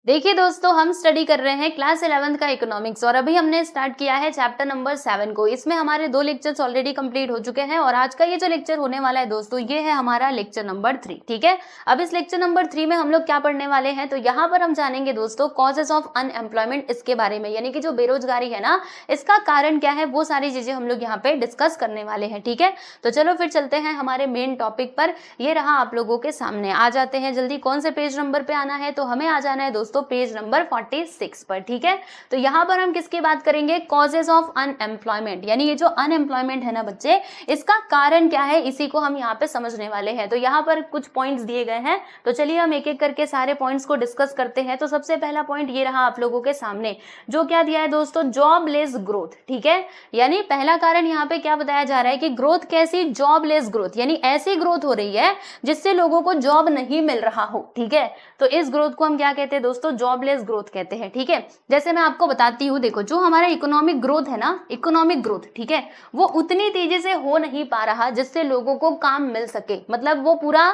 देखिए दोस्तों, हम स्टडी कर रहे हैं क्लास 11th का इकोनॉमिक्स और अभी हमने स्टार्ट किया है चैप्टर नंबर 7 को। इसमें हमारे 2 लेक्चर्स ऑलरेडी कंप्लीट हो चुके हैं और आज का ये जो लेक्चर होने वाला है दोस्तों, ये है हमारा लेक्चर नंबर 3। ठीक है, अब इस लेक्चर नंबर 3 में हम लोग क्या पढ़ने वाले हैं, तो यहाँ पर हम जानेंगे दोस्तों कॉजेस ऑफ अनएम्प्लॉयमेंट, इसके बारे में, यानी कि जो बेरोजगारी है ना, इसका कारण क्या है, वो सारी चीजें हम लोग यहाँ पे डिस्कस करने वाले हैं। ठीक है, तो चलो फिर चलते हैं हमारे मेन टॉपिक पर। ये रहा आप लोगों के सामने, आ जाते हैं जल्दी। कौन से पेज नंबर पे आना है, तो हमें आ जाना है दोस्तों पेज नंबर 46 पर। ठीक है, तो यहाँ पर हम किसकी बात करेंगे, कॉजेज ऑफ अनएम्प्लॉयमेंट, यानी ये जो अनएम्प्लॉयमेंट है ना बच्चे, इसका कारण क्या है, इसी को हम यहाँ पे समझने वाले हैं। तो यहाँ पर कुछ पॉइंट्स दिए गए हैं, तो चलिए हम एक एक करके सारे पॉइंट्स को डिस्कस करते हैं। तो सबसे पहला पॉइंट ये रहा आप लोगों के सामने, जो क्या दिया है दोस्तों, जॉबलेस ग्रोथ। ठीक है, यानी पहला कारण यहाँ पे क्या बताया जा रहा है कि ग्रोथ कैसी, जॉबलेस ग्रोथ, यानी ऐसी ग्रोथ हो रही है जिससे लोगों को जॉब नहीं मिल रहा हो। ठीक है, तो इस ग्रोथ को हम क्या कहते हैं दोस्तों, जॉबलेस ग्रोथ कहते हैं। ठीक है, जैसे मैं आपको बताती हूँ, देखो जो हमारा इकोनॉमिक ग्रोथ है ना, इकोनॉमिक ग्रोथ, ठीक है, वो उतनी तेजी से हो नहीं पा रहा जिससे लोगों को काम मिल सके, मतलब वो पूरा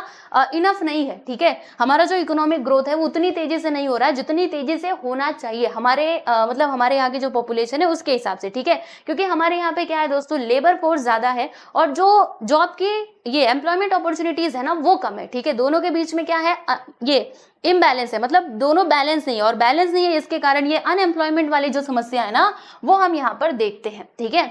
इनफ नहीं है। ठीक है, हमारा जो इकोनॉमिक ग्रोथ है वो उतनी तेजी से नहीं हो रहा है जितनी तेजी से होना चाहिए हमारे मतलब हमारे यहाँ की जो पॉपुलेशन है उसके हिसाब से। ठीक है, क्योंकि हमारे यहाँ पे क्या है दोस्तों, लेबर फोर्स ज्यादा है और जो जॉब की ये एम्प्लॉयमेंट अपॉर्चुनिटीज है ना वो कम है। ठीक है, दोनों के बीच में क्या है, ये इम्बैलेंस है, मतलब दोनों बैलेंस नहीं है, और बैलेंस नहीं है इसके कारण ये अनएम्प्लॉयमेंट वाली जो समस्या है ना वो हम यहाँ पर देखते हैं। ठीक है,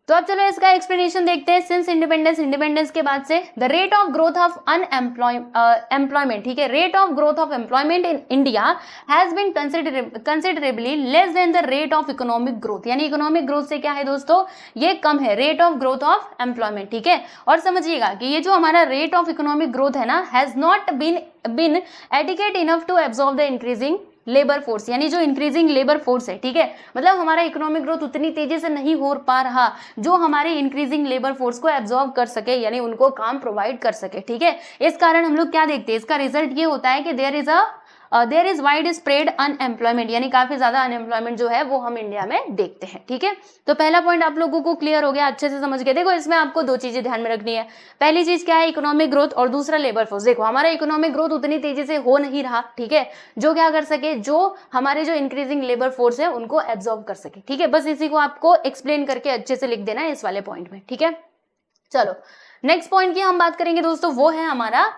तो अब चलो इसका एक्सप्लेनेशन देखते हैं। सिंस इंडिपेंडेंस के बाद से the rate of growth of employment, ठीक है, rate of growth of employment in India has been considerably less than the rate of economic growth, यानी इकोनॉमिक ग्रोथ से क्या है दोस्तों, ये कम है rate of growth of employment. ठीक है, और समझिएगा कि ये जो हमारा रेट ऑफ इकोनॉमिक ग्रोथ है ना, has not been adequate enough to absorb the increasing labour force, यानी जो इंक्रीजिंग लेबर फोर्स है। ठीक है, मतलब हमारा इकोनॉमिक ग्रोथ उतनी तेजी से नहीं हो पा रहा जो हमारे इंक्रीजिंग लेबर फोर्स को एब्जॉर्ब कर सके, यानी उनको काम प्रोवाइड कर सके। ठीक है, इस कारण हम लोग क्या देखते हैं, इसका रिजल्ट ये होता है कि there is widespread unemployment, यानी काफी ज्यादा अनएम्प्लॉयमेंट जो है वो हम इंडिया में देखते हैं। ठीक है, तो पहला पॉइंट आप लोगों को क्लियर हो गया, अच्छे से समझ गए। देखो इसमें आपको दो चीजें ध्यान में रखनी है, पहली चीज क्या है, इकोनॉमिक ग्रोथ, और दूसरा लेबर फोर्स। देखो हमारा इकोनॉमिक ग्रोथ उतनी तेजी से हो नहीं रहा, ठीक है, जो क्या कर सके, जो हमारे जो इंक्रीजिंग लेबर फोर्स है उनको एब्जॉर्ब कर सके। ठीक है, बस इसी को आपको एक्सप्लेन करके अच्छे से लिख देना है इस वाले पॉइंट में। ठीक है, चलो नेक्स्ट पॉइंट की हम बात करेंगे दोस्तों, वो है हमारा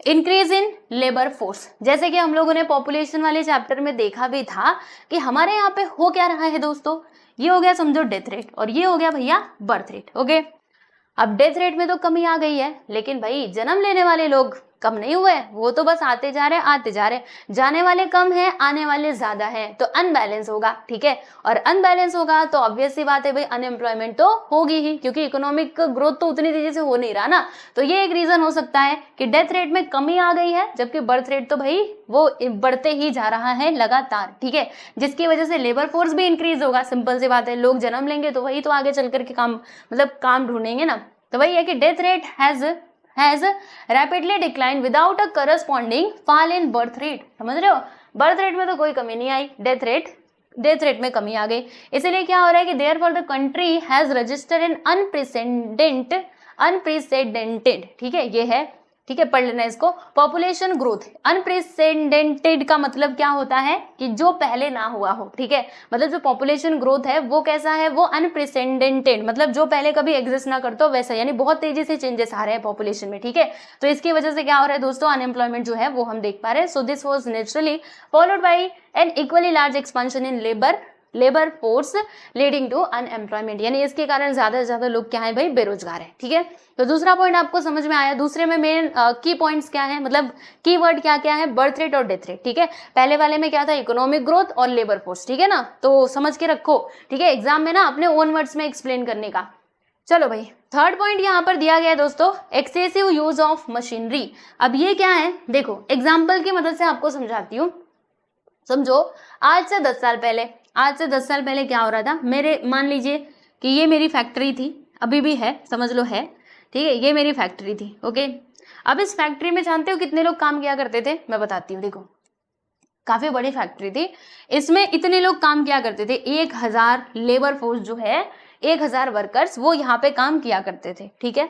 इंक्रीज इन लेबर फोर्स। जैसे कि हम लोगों ने पॉपुलेशन वाले चैप्टर में देखा भी था कि हमारे यहाँ पे हो क्या रहा है दोस्तों, ये हो गया समझो डेथ रेट, और ये हो गया भैया बर्थ रेट। ओके, अब डेथ रेट में तो कमी आ गई है, लेकिन भाई जन्म लेने वाले लोग कम नहीं हुए, वो तो बस आते जा रहे, जाने वाले कम है, आने वाले ज्यादा हैं, तो अनबैलेंस होगा। ठीक है, और अनबैलेंस होगा तो ऑब्वियस सी बात है भाई, अनएम्प्लॉयमेंट तो होगी ही, क्योंकि इकोनॉमिक ग्रोथ तो उतनी तेजी से हो नहीं रहा ना। तो ये एक रीजन हो सकता है कि डेथ रेट में कमी आ गई है, जबकि बर्थ रेट तो भाई वो बढ़ते ही जा रहा है लगातार। ठीक है, जिसकी वजह से लेबर फोर्स भी इंक्रीज होगा, सिंपल सी बात है, लोग जन्म लेंगे तो वही तो आगे चल करके काम ढूंढेंगे ना। तो वही है कि death rate has rapidly decline without a corresponding fall in birth rate. समझ रहे हो, बर्थ रेट में तो कोई कमी नहीं आई, डेथ रेट में कमी आ गई। इसीलिए क्या हो रहा है कि therefore the country has registered an unprecedented, ठीक है, ये है, ठीक है, पढ़ लेना इसको, पॉपुलेशन ग्रोथ। अनप्रेसिडेंटेड का मतलब क्या होता है कि जो पहले ना हुआ हो। ठीक है, मतलब जो पॉपुलेशन ग्रोथ है वो कैसा है, वो अनप्रेसिडेंटेड, मतलब जो पहले कभी एग्जिस्ट ना करता हो वैसा, यानी बहुत तेजी से चेंजेस आ रहे हैं पॉपुलेशन में। ठीक है, तो इसकी वजह से क्या हो रहा है दोस्तों, अनएम्प्लॉयमेंट जो है वो हम देख पा रहे हैं। So this was naturally followed by an equally large expansion in labour force leading to unemployment, यानी इसके कारण ज्यादा से ज्यादा लोग क्या है भाई, बेरोजगार है। ठीक है, तो दूसरा पॉइंट आपको समझ में आया। दूसरे में मेन की पॉइंट्स क्या है, मतलब की वर्ड क्या क्या है, बर्थ रेट और डेथ रेट। ठीक है, पहले वाले में क्या था, इकोनॉमिक ग्रोथ और लेबर फोर्स। ठीक है ना, तो समझ के रखो। ठीक है, एग्जाम में ना अपने ओन वर्ड्स में एक्सप्लेन करने का। चलो भाई, थर्ड पॉइंट यहाँ पर दिया गया है दोस्तों, एक्सेसिव यूज ऑफ मशीनरी। अब ये क्या है, देखो एग्जाम्पल की मदद से आपको समझाती हूँ। समझो आज से 10 साल पहले क्या हो रहा था, मेरे मान लीजिए कि ये मेरी फैक्ट्री थी, अभी भी है, समझ लो है। ठीक है, ये मेरी फैक्ट्री थी। ओके, अब इस फैक्ट्री में जानते हो कितने लोग काम किया करते थे, मैं बताती हूँ। देखो काफी बड़ी फैक्ट्री थी, इसमें इतने लोग काम किया करते थे, 1000 लेबर फोर्स जो है, 1000 वर्कर्स वो यहाँ पे काम किया करते थे। ठीक है,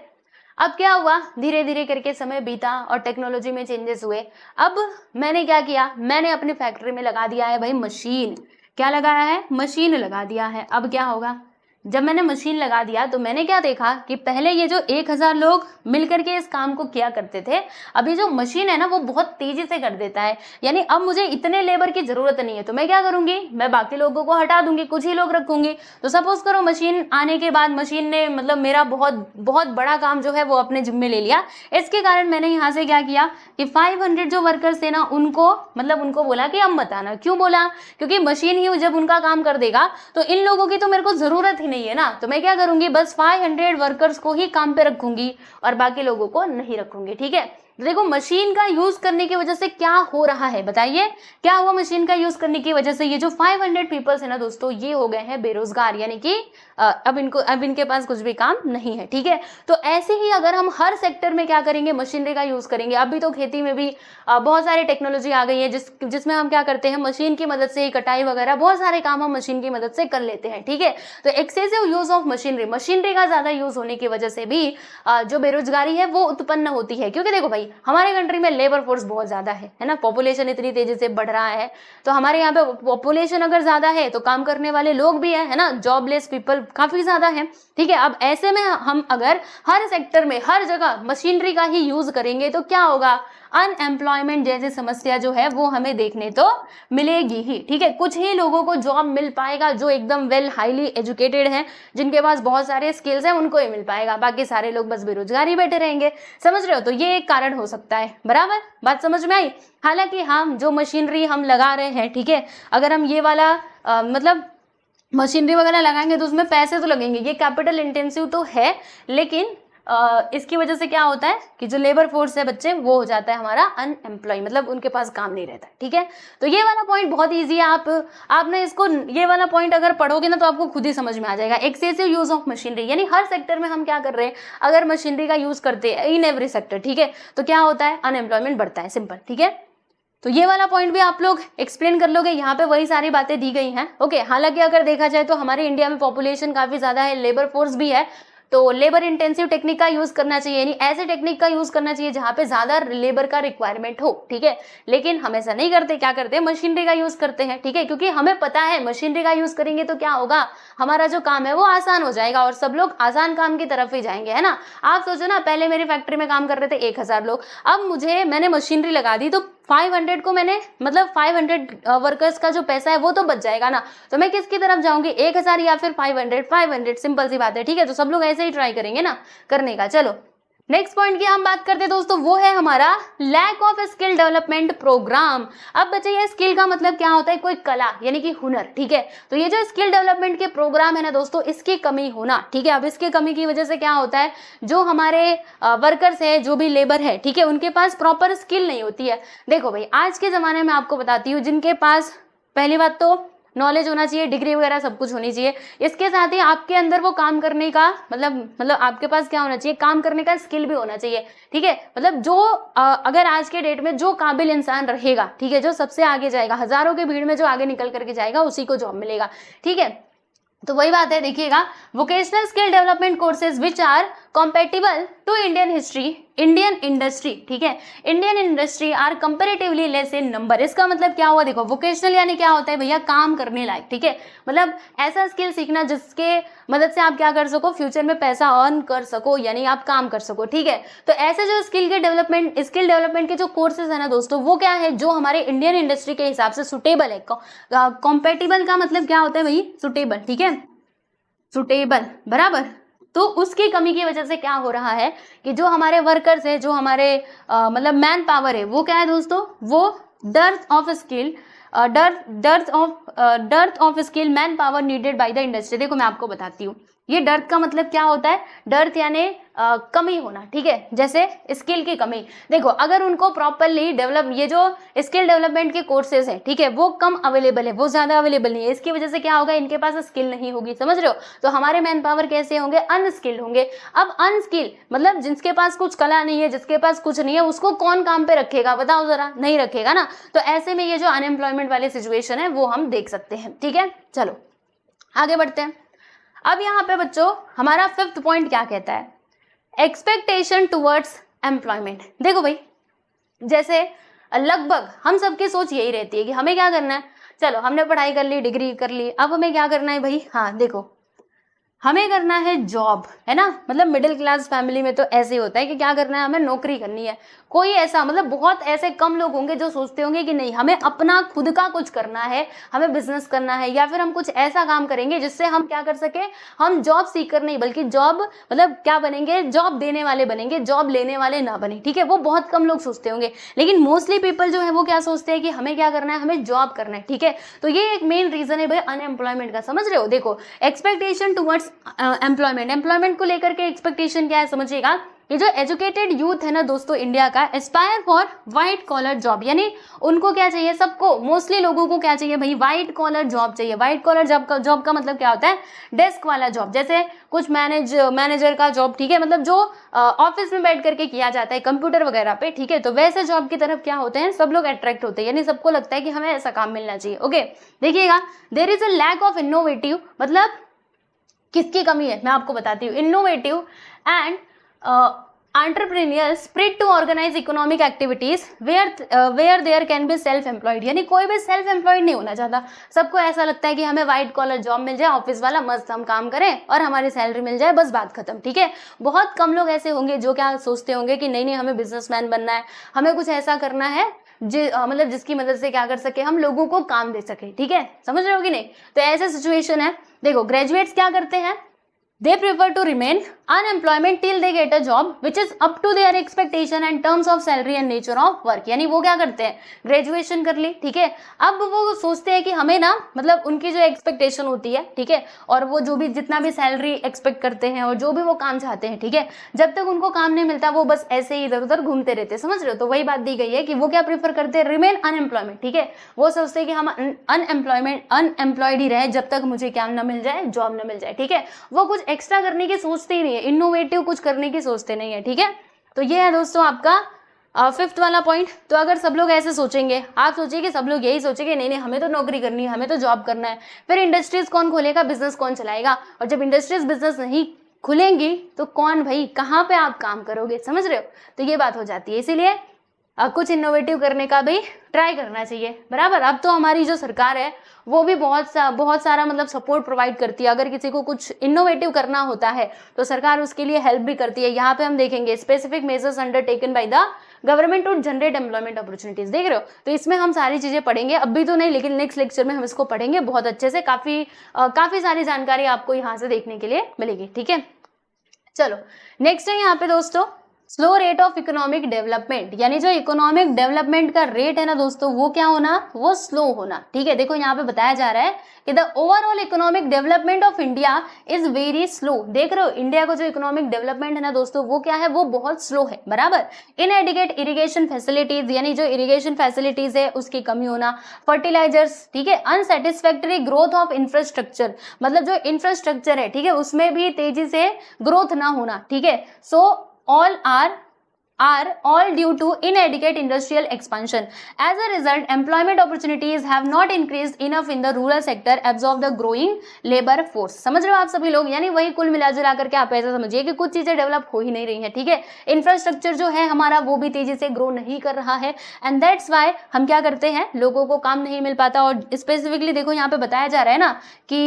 अब क्या हुआ, धीरे धीरे करके समय बीता और टेक्नोलॉजी में चेंजेस हुए। अब मैंने क्या किया, मैंने अपनी फैक्ट्री में लगा दिया है भाई मशीन। क्या लगाया है, मशीन लगा दिया है। अब क्या होगा, जब मैंने मशीन लगा दिया तो मैंने क्या देखा कि पहले ये जो 1000 लोग मिलकर के इस काम को किया करते थे, अभी जो मशीन है ना वो बहुत तेजी से कर देता है। यानी अब मुझे इतने लेबर की जरूरत नहीं है, तो मैं क्या करूंगी, मैं बाकी लोगों को हटा दूंगी, कुछ ही लोग रखूंगी। तो सपोज करो मशीन आने के बाद मशीन ने मतलब मेरा बहुत बहुत बड़ा काम जो है वो अपने जिम्मे ले लिया। इसके कारण मैंने यहाँ से क्या किया कि 500 जो वर्कर्स थे ना उनको मतलब उनको बोला कि अब मत आना। क्यों बोला, क्योंकि मशीन ही जब उनका काम कर देगा तो इन लोगों की तो मेरे को जरूरत ही नहीं है ना। तो मैं क्या करूंगी, बस 500 वर्कर्स को ही काम पे रखूंगी और बाकी लोगों को नहीं रखूंगी। ठीक है, देखो मशीन का यूज करने की वजह से क्या हो रहा है, बताइए क्या हुआ। मशीन का यूज करने की वजह से ये जो 500 पीपल्स है ना दोस्तों, ये हो गए हैं बेरोजगार, यानी कि अब इनके पास कुछ भी काम नहीं है। ठीक है, तो ऐसे ही अगर हम हर सेक्टर में क्या करेंगे, मशीनरी का यूज करेंगे। अभी तो खेती में भी बहुत सारी टेक्नोलॉजी आ गई है जिसमें हम क्या करते हैं, मशीन की मदद से कटाई वगैरह बहुत सारे काम हम मशीन की मदद से कर लेते हैं। ठीक है, तो एक्सेसिव यूज ऑफ मशीनरी का ज्यादा यूज होने की वजह से भी जो बेरोजगारी है वो उत्पन्न होती है। क्योंकि देखो भाई हमारे कंट्री में लेबर फोर्स बहुत ज्यादा है ना, पॉपुलेशन इतनी तेजी से बढ़ रहा है, तो हमारे यहाँ पे पॉपुलेशन अगर ज्यादा है तो काम करने वाले लोग भी है ना, जॉबलेस पीपल काफी ज्यादा है। ठीक है, अब ऐसे में हम अगर हर सेक्टर में हर जगह मशीनरी का ही यूज करेंगे तो क्या होगा, अनएम्प्लॉयमेंट जैसी समस्या जो है वो हमें देखने तो मिलेगी ही। ठीक है, कुछ ही लोगों को जॉब मिल पाएगा जो एकदम वेल हाईली एजुकेटेड हैं, जिनके पास बहुत सारे स्किल्स हैं, उनको ही मिल पाएगा, बाकी सारे लोग बस बेरोजगारी बैठे रहेंगे। समझ रहे हो, तो ये एक कारण हो सकता है। बराबर बात समझ में आई। हालांकि हम जो मशीनरी हम लगा रहे हैं, ठीक है, अगर हम ये वाला मतलब मशीनरी वगैरह लगाएंगे तो उसमें पैसे तो लगेंगे, ये कैपिटल इंटेंसिव तो है, लेकिन इसकी वजह से क्या होता है कि जो लेबर फोर्स है बच्चे वो हो जाता है हमारा अनएम्प्लॉय, मतलब उनके पास काम नहीं रहता। ठीक है, तो ये वाला पॉइंट बहुत इजी है। आपने इसको ये वाला पॉइंट अगर पढ़ोगे ना तो आपको खुद ही समझ में आ जाएगा। एक्सेसिव यूज ऑफ मशीनरी, यानी हर सेक्टर में हम क्या कर रहे हैं, अगर मशीनरी का यूज करते हैं इन एवरी सेक्टर, ठीक है, तो क्या होता है, अनएम्प्लॉयमेंट बढ़ता है, सिंपल। ठीक है, तो ये वाला पॉइंट भी आप लोग एक्सप्लेन कर लोगे, यहाँ पे वही सारी बातें दी गई हैं। ओके, हालांकि अगर देखा जाए तो हमारे इंडिया में पॉपुलेशन काफी ज्यादा है, लेबर फोर्स भी है, तो लेबर इंटेंसिव टेक्निक का यूज करना चाहिए, यानी ऐसे टेक्निक का यूज करना चाहिए जहां पे ज्यादा लेबर का रिक्वायरमेंट हो। ठीक है, लेकिन हम ऐसा नहीं करते, क्या करते हैं, मशीनरी का यूज करते हैं। ठीक है, क्योंकि हमें पता है मशीनरी का यूज करेंगे तो क्या होगा, हमारा जो काम है वो आसान हो जाएगा और सब लोग आसान काम की तरफ ही जाएंगे, है ना। आप सोचो ना, पहले मेरी फैक्ट्री में काम कर रहे थे 1000 लोग, अब मैंने मशीनरी लगा दी तो 500 को मैंने मतलब 500 वर्कर्स का जो पैसा है वो तो बच जाएगा ना। तो मैं किसकी तरफ जाऊंगी, 1000 या फिर 500, सिंपल सी बात है। ठीक है, तो सब लोग ऐसे ही ट्राई करेंगे ना करने का। चलो नेक्स्ट पॉइंट की हम बात करते हैं दोस्तों, वो है हमारा lack of skill development programme. अब बच्चे ये स्किल का मतलब क्या होता है, कोई कला यानी कि हुनर। ठीक है, तो ये जो स्किल डेवलपमेंट के प्रोग्राम है ना दोस्तों, इसकी कमी होना। ठीक है, अब इसकी कमी की वजह से क्या होता है, जो हमारे वर्कर्स है, जो भी लेबर है, ठीक है, उनके पास प्रॉपर स्किल नहीं होती है। देखो भाई आज के जमाने में आपको बताती हूँ, जिनके पास पहली बात तो नॉलेज होना चाहिए, डिग्री वगैरह सब कुछ होनी चाहिए, इसके साथ ही आपके अंदर वो काम करने का मतलब आपके पास क्या होना चाहिए, काम करने का स्किल भी होना चाहिए। ठीक है, मतलब जो अगर आज के डेट में जो काबिल इंसान रहेगा, ठीक है, जो सबसे आगे जाएगा, हजारों की भीड़ में जो आगे निकल करके जाएगा उसी को जॉब मिलेगा। ठीक है, तो वही बात है, देखिएगा, vocational skill development courses which are compatible to Indian industry. ठीक है, Indian industry are comparatively less in number. इसका मतलब क्या हुआ, देखो वोकेशनल यानी क्या होता है भैया, काम करने लायक। ठीक है, मतलब ऐसा स्किल सीखना जिसके मदद से आप क्या कर सको, फ्यूचर में पैसा अर्न कर सको, यानी आप काम कर सको। ठीक है, तो ऐसे जो स्किल डेवलपमेंट के जो कोर्सेज है ना दोस्तों, वो क्या है, जो हमारे इंडियन इंडस्ट्री के हिसाब से सुटेबल है। कॉम्पेटिबल का मतलब क्या होता है भाई, सुटेबल। ठीक है, सुटेबल, बराबर। तो उसकी कमी की वजह से क्या हो रहा है कि जो हमारे वर्कर्स है, जो हमारे मतलब मैन पावर है, वो क्या है दोस्तों, वो dearth of skill man power needed by the industry. देखो मैं आपको बताती हूँ, ये डर्थ का मतलब क्या होता है, डर्थ यानी कमी होना। ठीक है, जैसे स्किल की कमी। देखो अगर उनको प्रॉपरली डेवलप, ये जो स्किल डेवलपमेंट के कोर्सेज हैं, ठीक है, वो कम अवेलेबल है, वो ज्यादा अवेलेबल नहीं है, इसकी वजह से क्या होगा, इनके पास स्किल नहीं होगी। समझ रहे हो, तो हमारे मैन पावर कैसे होंगे, अनस्किल्ड होंगे। अब अनस्किल मतलब जिसके पास कुछ कला नहीं है, जिसके पास कुछ नहीं है, उसको कौन काम पे रखेगा, बताओ जरा, नहीं रखेगा ना। तो ऐसे में ये जो अनएम्प्लॉयमेंट वाली सिचुएशन है वो हम देख सकते हैं। ठीक है, चलो आगे बढ़ते हैं। अब यहाँ पे बच्चों हमारा 5th पॉइंट क्या कहता है, एक्सपेक्टेशन टुवर्ड्स एम्प्लॉयमेंट। देखो भाई, जैसे लगभग हम सबकी सोच यही रहती है कि हमें क्या करना है, चलो हमने पढ़ाई कर ली, डिग्री कर ली, अब हमें क्या करना है भाई, हाँ देखो हमें करना है जॉब, है ना। मतलब मिडिल क्लास फैमिली में तो ऐसे ही होता है कि क्या करना है, हमें नौकरी करनी है। कोई ऐसा मतलब बहुत ऐसे कम लोग होंगे जो सोचते होंगे कि नहीं हमें अपना खुद का कुछ करना है, हमें बिजनेस करना है, या फिर हम कुछ ऐसा काम करेंगे जिससे हम क्या कर सके, हम जॉब सीकर नहीं बल्कि जॉब मतलब क्या बनेंगे, जॉब देने वाले बनेंगे, जॉब लेने वाले ना बने। ठीक है, वो बहुत कम लोग सोचते होंगे, लेकिन मोस्टली पीपल जो है वो क्या सोचते हैं कि हमें क्या करना है, हमें जॉब करना है। ठीक है, तो ये एक मेन रीजन है भाई अनएम्प्लॉयमेंट का, समझ रहे हो। देखो एक्सपेक्टेशन टुवर्ड्स एम्प्लॉयमेंट को लेकर के एक्सपेक्टेशन क्या है समझिएगा। ये जो एजुकेटेड यूथ है ना दोस्तों इंडिया का, aspire for white collar job, यानी उनको क्या चाहिए, सबको मोस्टली लोगों को क्या चाहिए भाई, व्हाइट कॉलर जॉब चाहिए। व्हाइट कॉलर जॉब का मतलब क्या होता है, डेस्क वाला जॉब, जैसे कुछ मैनेजर का जॉब। ठीक है, मतलब जो ऑफिस में बैठ करके किया जाता है कंप्यूटर वगैरह पे। ठीक है, तो वैसे जॉब की तरफ क्या होते हैं, सब लोग अट्रैक्ट होते हैं, यानी सबको लगता है कि हमें ऐसा काम मिलना चाहिए। ओके, देखिएगा, there is a lack of innovative, मतलब किसकी कमी है मैं आपको बताती हूँ, innovative and entrepreneurial spirit to organize economic activities where there can be self employed, यानी कोई भी सेल्फ एम्प्लॉयड नहीं होना चाहता। सबको ऐसा लगता है कि हमें व्हाइट कॉलर जॉब मिल जाए, ऑफिस वाला, मस्त हम काम करें और हमारी सैलरी मिल जाए, बस बात खत्म। ठीक है, बहुत कम लोग ऐसे होंगे जो क्या सोचते होंगे कि नहीं हमें बिजनेसमैन बनना है, हमें कुछ ऐसा करना है मतलब जिसकी मदद से क्या कर सके, हम लोगों को काम दे सके। ठीक है, समझ रहे हो कि नहीं। तो ऐसे सिचुएशन है। देखो ग्रेजुएट्स क्या करते हैं, they prefer to remain unemployment till they get a job which is up to their expectation and terms of salary and nature of work, यानी वो क्या करते हैं, ग्रेजुएशन कर ली। ठीक है, अब वो सोचते हैं कि हमें ना मतलब उनकी जो एक्सपेक्टेशन होती है, ठीक है, और वो जो भी जितना भी सैलरी एक्सपेक्ट करते हैं और जो भी वो काम चाहते हैं, ठीक है, जब तक उनको काम नहीं मिलता वो बस ऐसे ही इधर उधर घूमते रहते हैं, समझ रहे हो। तो वही बात दी गई है कि वो क्या प्रीफर करते हैं, रिमेन अनएम्प्लॉयमेंट। ठीक है, वो सोचते हैं कि हम अनएम्प्लॉयड ही रहे जब तक मुझे क्या ना मिल जाए, जॉब ना मिल जाए। ठीक है, वो कुछ एक्स्ट्रा करने की सोचते ही नहीं है, इनोवेटिव कुछ करने की सोचते नहीं है। ठीक है, तो ये है दोस्तों आपका फिफ्थ वाला पॉइंट। तो अगर सब लोग ऐसे सोचेंगे, आप सोचिए कि सब लोग यही सोचेंगे नहीं हमें तो नौकरी करनी है, हमें तो जॉब करना है, फिर इंडस्ट्रीज कौन खोलेगा, बिजनेस कौन चलाएगा, और जब इंडस्ट्रीज बिजनेस नहीं खुलेंगी तो कौन भाई, कहाँ पे आप काम करोगे, समझ रहे हो। तो ये बात हो जाती है, इसीलिए कुछ इनोवेटिव करने का भी ट्राई करना चाहिए, बराबर। अब तो हमारी जो सरकार है वो भी बहुत सारा मतलब सपोर्ट प्रोवाइड करती है। अगर किसी को कुछ इनोवेटिव करना होता है तो सरकार उसके लिए हेल्प भी करती है। यहाँ पे हम देखेंगे specific measures undertaken by the government to generate employment opportunities, देख रहे हो। तो इसमें हम सारी चीजें पढ़ेंगे, अभी तो नहीं लेकिन नेक्स्ट लेक्चर में हम इसको पढ़ेंगे बहुत अच्छे से। काफी सारी जानकारी आपको यहाँ से देखने के लिए मिलेगी। ठीक है, चलो नेक्स्ट है यहाँ पे दोस्तों slow rate of economic development, यानी जो इकोनॉमिक डेवलपमेंट का रेट है ना दोस्तों वो क्या होना, वो स्लो होना। ठीक है, देखो यहाँ पे बताया जा रहा है कि the overall economic development of India is very slow. देख रहे हो इंडिया का जो इकोनॉमिक डेवलपमेंट है ना दोस्तों वो क्या है, वो बहुत स्लो है, बराबर। इनएडिक्वेट इरिगेशन फैसिलिटीज, यानी जो इरिगेशन फैसिलिटीज है उसकी कमी होना, फर्टिलाइजर्स, ठीक है, अनसेटिस्फैक्टरी ग्रोथ ऑफ इंफ्रास्ट्रक्चर, मतलब जो इंफ्रास्ट्रक्चर है, ठीक है, उसमें भी तेजी से ग्रोथ ना होना। ठीक है, सो all are all due to inadequate industrial expansion. As a result, employment opportunities have not increased enough in the rural sector absorb the growing labor force. समझ रहे हो आप सभी लोग, यानी वही कुल मिला जुला करके आप ऐसा समझिए कि कुछ चीजें डेवलप हो ही नहीं रही हैं। ठीक है, इंफ्रास्ट्रक्चर जो है हमारा वो भी तेजी से ग्रो नहीं कर रहा है, एंड दैट्स वाई हम क्या करते हैं, लोगों को काम नहीं मिल पाता। और स्पेसिफिकली देखो यहाँ पे बताया जा रहा है ना कि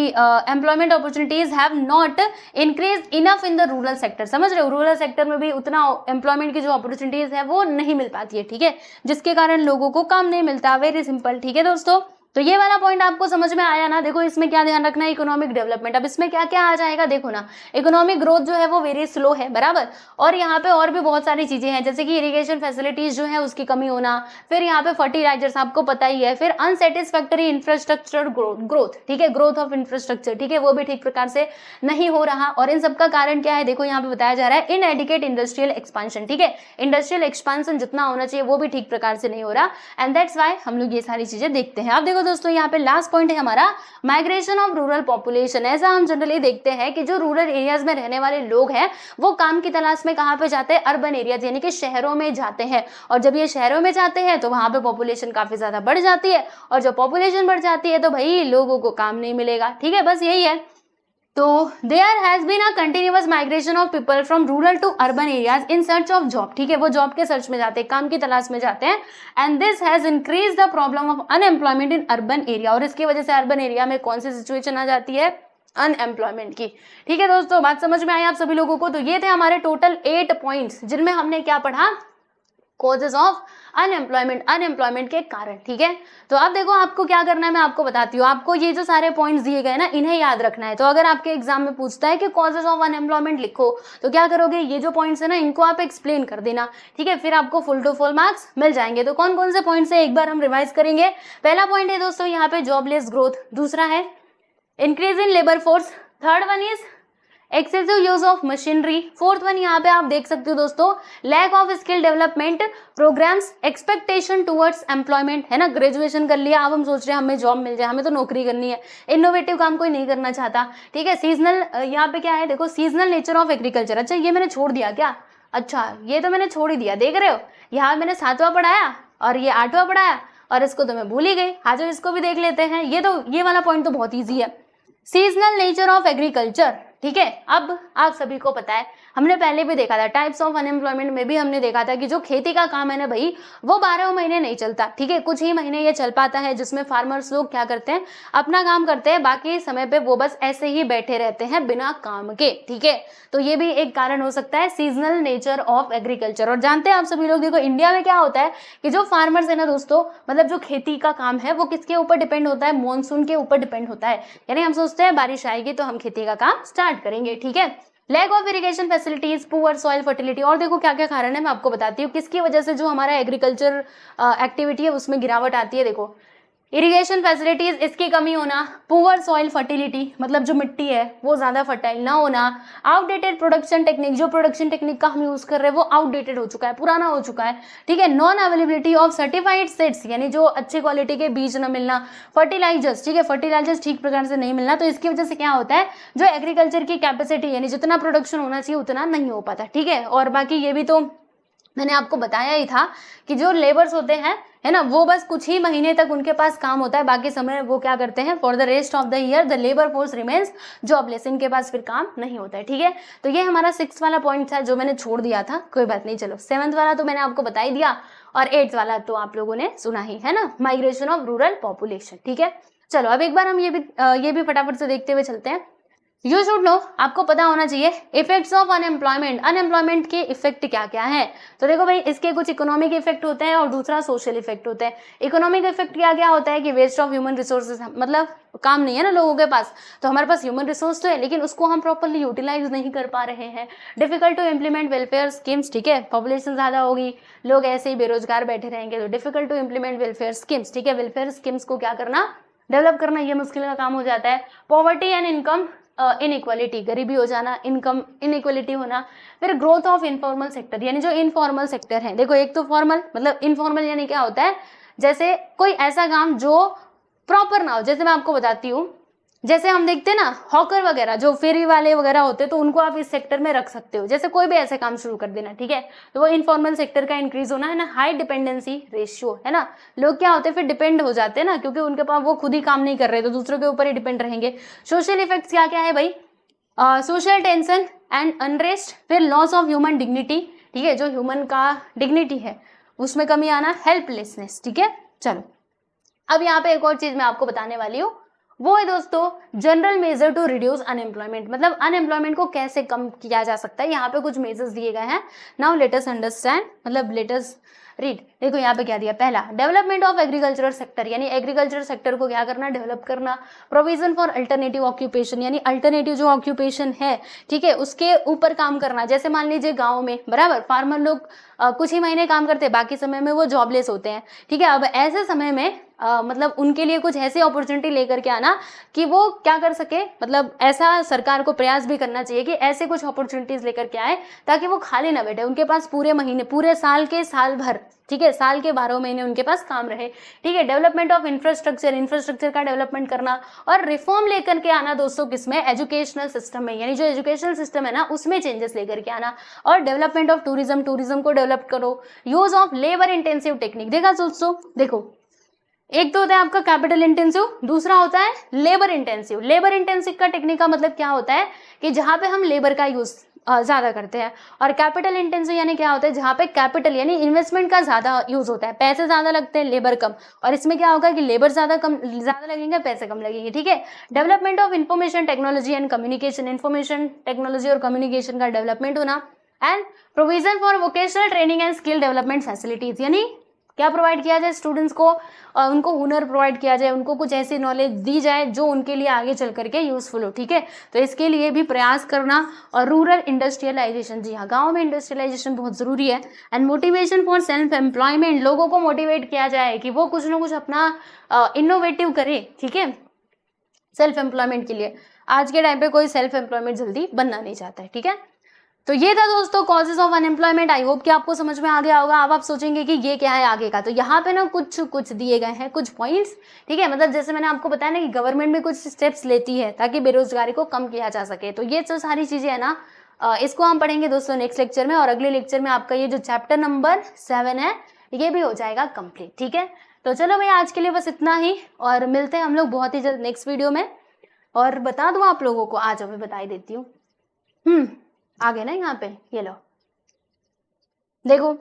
employment opportunities have not increase enough in the rural sector. समझ रहे हो, रूरल सेक्टर में भी उतना एम्प्लॉयमेंट की जो अपॉर्चुनिटीज है वो नहीं मिल पाती है। ठीक है, जिसके कारण लोगों को काम नहीं मिलता, वेरी सिंपल। ठीक है दोस्तों, तो ये वाला पॉइंट आपको समझ में आया ना। देखो इसमें क्या ध्यान रखना है, इकोनॉमिक डेवलपमेंट। अब इसमें क्या क्या आ जाएगा देखो ना, इकोनॉमिक ग्रोथ जो है वो वेरी स्लो है, बराबर। और यहाँ पे और भी बहुत सारी चीजें हैं, जैसे कि इरिगेशन फैसिलिटीज जो है उसकी कमी होना, फिर यहाँ पे फर्टिलाइजर्स आपको पता ही है, फिर अनसेटिस्फैक्टरी इंफ्रास्ट्रक्चर ग्रोथ, ठीक है, ग्रोथ ऑफ इंफ्रास्ट्रक्चर, ठीक है, वो भी ठीक प्रकार से नहीं हो रहा। और इन सबका कारण क्या है, देखो यहाँ पे बताया जा रहा है इनएडिक्वेट इंडस्ट्रियल एक्सपांशन। ठीक है, इंडस्ट्रियल एक्सपांशन जितना होना चाहिए वो भी ठीक प्रकार से नहीं हो रहा, एंड दैट्स वाई हम लोग ये सारी चीजें देखते हैं। अब देखो दोस्तों यहाँ पे लास्ट पॉइंट है हमारा माइग्रेशन ऑफ रूरल पॉपुलेशन। ऐसा हम जनरली देखते हैं कि जो रूरल एरियाज में रहने वाले लोग हैं वो काम की तलाश में कहाँ पे जाते हैं, अर्बन एरियाज यानी कि शहरों में जाते हैं। और जब ये शहरों में जाते हैं तो वहां पे पॉपुलेशन काफी ज्यादा बढ़ जाती है, और जब पॉपुलेशन बढ़ जाती है तो भाई लोगों को काम नहीं मिलेगा। ठीक है, बस यही है। तो there has been a continuous migration of people from rural to urban areas in search of job, ठीक है, वो जॉब के सर्च में जाते हैं, काम की तलाश में जाते हैं, and this has increase the problem of unemployment in urban area, और इसकी वजह से अर्बन एरिया में कौन सी सिचुएशन आ जाती है, अनएम्प्लॉयमेंट की। ठीक है दोस्तों, बात समझ में आई आप सभी लोगों को। तो ये थे हमारे टोटल 8 पॉइंट्स जिनमें हमने क्या पढ़ा, कॉजेज ऑफ अनएम्प्लॉयमेंट, अनएम्प्लॉयमेंट के कारण। ठीक है, तो अब देखो आपको क्या करना है, मैं आपको बताती हूँ। आपको ये जो सारे पॉइंट्स दिए गए ना, इन्हें याद रखना है। तो अगर आपके एग्जाम में पूछता है कि कॉजेज ऑफ अनएम्प्लॉयमेंट लिखो, तो क्या करोगे, ये जो पॉइंट्स है ना, इनको आप एक्सप्लेन कर देना। ठीक है, फिर आपको फुल टू फुल मार्क्स मिल जाएंगे। तो कौन कौन से पॉइंट्स है एक बार हम रिवाइज करेंगे। पहला पॉइंट है दोस्तों यहाँ पे जॉबलेस ग्रोथ, दूसरा है increase in labour force, third one is excessive use of machinery, fourth one यहाँ पे आप देख सकते हो दोस्तों lack of skill development programmes, expectation towards employment, है ना, ग्रेजुएशन कर लिया, अब हम सोच रहे हैं हमें जॉब मिल जाए, हमें तो नौकरी करनी है, इनोवेटिव काम कोई नहीं करना चाहता। ठीक है, सीजनल, यहाँ पे क्या है देखो, सीजनल नेचर ऑफ एग्रीकल्चर। अच्छा ये मैंने छोड़ दिया क्या, अच्छा ये तो मैंने छोड़ ही दिया, देख रहे हो, यहाँ मैंने 7वां पढ़ाया और ये 8वां पढ़ाया और इसको तो मैं भूल ही गई। आज इसको भी देख लेते हैं, ये वाला पॉइंट तो बहुत ईजी है, सीजनल नेचर ऑफ एग्रीकल्चर। ठीक है, अब आप सभी को पता है, हमने पहले भी देखा था टाइप्स ऑफ अनएम्प्लॉयमेंट में भी हमने देखा था कि जो खेती का काम है ना भाई, वो 12 महीने नहीं चलता। ठीक है, कुछ ही महीने ये चल पाता है, जिसमें फार्मर्स लोग क्या करते हैं, अपना काम करते हैं, बाकी समय पे वो बस ऐसे ही बैठे रहते हैं बिना काम के। ठीक है, तो ये भी एक कारण हो सकता है, सीजनल नेचर ऑफ एग्रीकल्चर। और जानते हैं आप सभी लोग, देखो इंडिया में क्या होता है कि जो फार्मर्स है ना दोस्तों, मतलब जो खेती का काम है वो किसके ऊपर डिपेंड होता है, मॉनसून के ऊपर डिपेंड होता है। यानी हम सोचते हैं बारिश आएगी तो हम खेती का काम स्टार्ट करेंगे। ठीक है, lack of irrigation facilities, poor soil fertility, और देखो क्या क्या कारण है मैं आपको बताती हूँ किसकी वजह से जो हमारा एग्रीकल्चर एक्टिविटी है उसमें गिरावट आती है। देखो इरिगेशन फैसिलिटीज, इसकी कमी होना, पुअर सॉइल फर्टिलिटी मतलब जो मिट्टी है वो ज्यादा फर्टाइल ना होना, आउटडेटेड प्रोडक्शन टेक्निक, जो प्रोडक्शन टेक्निक का हम यूज कर रहे हैं वो आउटडेटेड हो चुका है, पुराना हो चुका है। ठीक है, non availability of certified seeds, यानी जो अच्छे क्वालिटी के बीज न मिलना, फर्टिलाइजर्स, ठीक है, फर्टिलाइजर्स ठीक प्रकार से नहीं मिलना, तो इसकी वजह से क्या होता है, जो एग्रीकल्चर की कैपेसिटी यानी जितना प्रोडक्शन होना चाहिए उतना नहीं हो पाता। ठीक है, और बाकी ये भी तो मैंने आपको बताया ही था कि जो लेबर्स होते हैं, है ना, वो बस कुछ ही महीने तक उनके पास काम होता है, बाकी समय वो क्या करते हैं, for the rest of the year the labour force remains jobless, इनके पास फिर काम नहीं होता है। ठीक है, तो ये हमारा 6 वाला पॉइंट था जो मैंने छोड़ दिया था, कोई बात नहीं, चलो 7th वाला तो मैंने आपको बता ही दिया और 8th वाला तो आप लोगों ने सुना ही है ना, माइग्रेशन ऑफ रूरल पॉपुलेशन। ठीक है, चलो अब एक बार हम ये भी फटाफट से देखते हुए चलते हैं। यू शुड नो, आपको पता होना चाहिए इफेक्ट्स ऑफ अनएम्प्लॉयमेंट, अनएम्प्लॉयमेंट के इफेक्ट क्या क्या है। तो देखो भाई, इसके कुछ इकोनॉमिक इफेक्ट होते हैं और दूसरा सोशल इफेक्ट होते हैं। इकोनॉमिक इफेक्ट क्या क्या होता है कि वेस्ट ऑफ ह्यूमन रिसोर्सेज, मतलब काम नहीं है ना लोगों के पास, तो हमारे पास ह्यूमन रिसोर्स तो है लेकिन उसको हम प्रॉपरली यूटिलाइज नहीं कर पा रहे हैं। Difficult to implement welfare schemes, ठीक है, पॉपुलेशन ज्यादा होगी, लोग ऐसे ही बेरोजगार बैठे रहेंगे, तो difficult to implement welfare schemes. ठीक है, वेलफेयर स्कीम्स को क्या करना, डेवलप करना, ये मुश्किल का काम हो जाता है। पॉवर्टी एंड इनकम इनइक्वालिटी, गरीबी हो जाना, इनकम इनइक्वालिटी होना। फिर ग्रोथ ऑफ इनफॉर्मल सेक्टर, यानी जो इनफॉर्मल सेक्टर है, देखो एक तो फॉर्मल मतलब इनफॉर्मल यानी क्या होता है, जैसे कोई ऐसा काम जो प्रॉपर ना हो, जैसे मैं आपको बताती हूँ, जैसे हम देखते हैं ना हॉकर वगैरह, जो फेरी वाले वगैरह होते हैं, तो उनको आप इस सेक्टर में रख सकते हो, जैसे कोई भी ऐसे काम शुरू कर देना। ठीक है, तो वो इनफॉर्मल सेक्टर का इंक्रीज होना है ना, हाई डिपेंडेंसी रेशियो, है ना, लोग क्या होते हैं फिर डिपेंड हो जाते हैं ना, क्योंकि उनके पास वो खुद ही काम नहीं कर रहे तो दूसरों के ऊपर ही डिपेंड रहेंगे। सोशल इफेक्ट्स क्या क्या है भाई, सोशल टेंशन एंड अनरेस्ट, फिर लॉस ऑफ ह्यूमन डिग्निटी, ठीक है, जो ह्यूमन का डिग्निटी है उसमें कमी आना, हेल्पलेसनेस। ठीक है, चलो अब यहाँ पे एक और चीज मैं आपको बताने वाली हूँ, वो है दोस्तों general measure to reduce unemployment, मतलब अनएम्प्लॉयमेंट को कैसे कम किया जा सकता है। यहाँ पे कुछ मेजर्स दिए गए हैं। नाउ लेट अस अंडरस्टैंड, मतलब लेट अस रीड। देखो यहाँ पे क्या दिया, पहला डेवलपमेंट ऑफ एग्रीकल्चरल सेक्टर, यानी एग्रीकल्चर सेक्टर को क्या करना, डेवलप करना। प्रोविजन फॉर अल्टरनेटिव ऑक्यूपेशन, यानी अल्टरनेटिव जो ऑक्यूपेशन है, ठीक है, उसके ऊपर काम करना। जैसे मान लीजिए गाँव में बराबर फार्मर लोग कुछ ही महीने काम करते हैं, बाकी समय में वो जॉबलेस होते हैं। ठीक है, अब ऐसे समय में मतलब उनके लिए कुछ ऐसी अपॉर्चुनिटी लेकर के आना कि वो क्या कर सके, मतलब ऐसा सरकार को प्रयास भी करना चाहिए कि ऐसे कुछ अपॉर्चुनिटीज लेकर के आए ताकि वो खाली ना बैठे, उनके पास पूरे महीने, पूरे साल के साल भर, ठीक है, साल के 12 महीने उनके पास काम रहे। ठीक है, डेवलपमेंट ऑफ इंफ्रास्ट्रक्चर, इंफ्रास्ट्रक्चर का डेवलपमेंट करना और रिफॉर्म लेकर के आना दोस्तों किसमें, एजुकेशनल सिस्टम में, यानी जो एजुकेशनल सिस्टम है ना उसमें चेंजेस लेकर के आना। और डेवलपमेंट ऑफ टूरिज्म, टूरिज्म को डेवलप करो। Use of labour intensive technique, देखा दोस्तों, देखो एक तो होता है आपका कैपिटल इंटेंसिव, दूसरा होता है लेबर इंटेंसिव। लेबर इंटेंसिव का टेक्निक का मतलब क्या होता है कि जहां पे हम लेबर का यूज ज्यादा करते हैं, और कैपिटल इंटेंसिव यानी क्या होता है जहां पे कैपिटल यानी इन्वेस्टमेंट का ज्यादा यूज होता है, पैसे ज्यादा लगते हैं लेबर कम, और इसमें क्या होगा कि लेबर ज्यादा लगेंगे, पैसे कम लगेंगे, ठीक है। Development of information technology and communication, information technology और कम्युनिकेशन का डेवलपमेंट होना, and provision for vocational training and skill development facilities, यानी क्या प्रोवाइड किया जाए स्टूडेंट्स को, उनको हुनर प्रोवाइड किया जाए, उनको कुछ ऐसी नॉलेज दी जाए जो उनके लिए आगे चल करके यूजफुल हो, ठीक है। तो इसके लिए भी प्रयास करना, और रूरल इंडस्ट्रियलाइजेशन, जी हाँ गाँव में इंडस्ट्रियलाइजेशन बहुत जरूरी है, and motivation for self employment, लोगों को मोटिवेट किया जाए कि वो कुछ ना कुछ अपना इनोवेटिव करे, ठीक है, सेल्फ एम्प्लॉयमेंट के लिए। आज के टाइम पे कोई सेल्फ एम्प्लॉयमेंट जल्दी बनना नहीं चाहता है, ठीक है। तो ये था दोस्तों causes of unemployment. I hope कि आपको समझ में आ गया होगा। अब आप सोचेंगे कि ये क्या है आगे का, तो यहाँ पे ना कुछ दिए गए हैं कुछ पॉइंट्स, ठीक है। मतलब जैसे मैंने आपको बताया ना कि गवर्नमेंट भी कुछ स्टेप्स लेती है ताकि बेरोजगारी को कम किया जा सके, तो ये जो सारी चीजें है ना इसको हम पढ़ेंगे दोस्तों नेक्स्ट लेक्चर में, और अगले लेक्चर में आपका ये जो चैप्टर नंबर 7 है ये भी हो जाएगा कंप्लीट, ठीक है। तो चलो भाई आज के लिए बस इतना ही, और मिलते हैं हम लोग बहुत ही जल्द नेक्स्ट वीडियो में। और बता दूं आप लोगों को, आज मैं बता ही देती हूँ, आ गए ना यहाँ पे, ये लो देखो,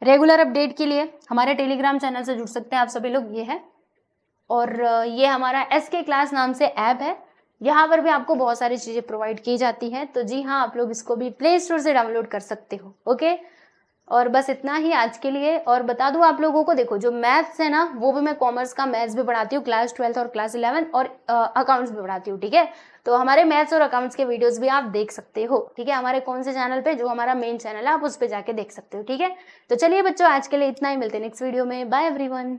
रेगुलर अपडेट के लिए हमारे टेलीग्राम चैनल से जुड़ सकते हैं आप सभी लोग, ये है। और ये हमारा SK क्लास नाम से ऐप है, यहाँ पर भी आपको बहुत सारी चीजें प्रोवाइड की जाती हैं, तो जी हाँ आप लोग इसको भी प्ले स्टोर से डाउनलोड कर सकते हो, ओके। और बस इतना ही आज के लिए। और बता दूं आप लोगों को, देखो जो मैथ्स है ना वो भी मैं कॉमर्स का मैथ्स भी पढ़ाती हूँ, क्लास 12 और क्लास 11, और अकाउंट्स भी पढ़ाती हूँ, ठीक है। तो हमारे मैथ्स और अकाउंट्स के वीडियोस भी आप देख सकते हो, ठीक है, हमारे कौन से चैनल पे, जो हमारा मेन चैनल है आप उस पर जाके देख सकते हो, ठीक है। तो चलिए बच्चों आज के लिए इतना ही, मिलते हैं नेक्स्ट वीडियो में, बाय एवरीवन।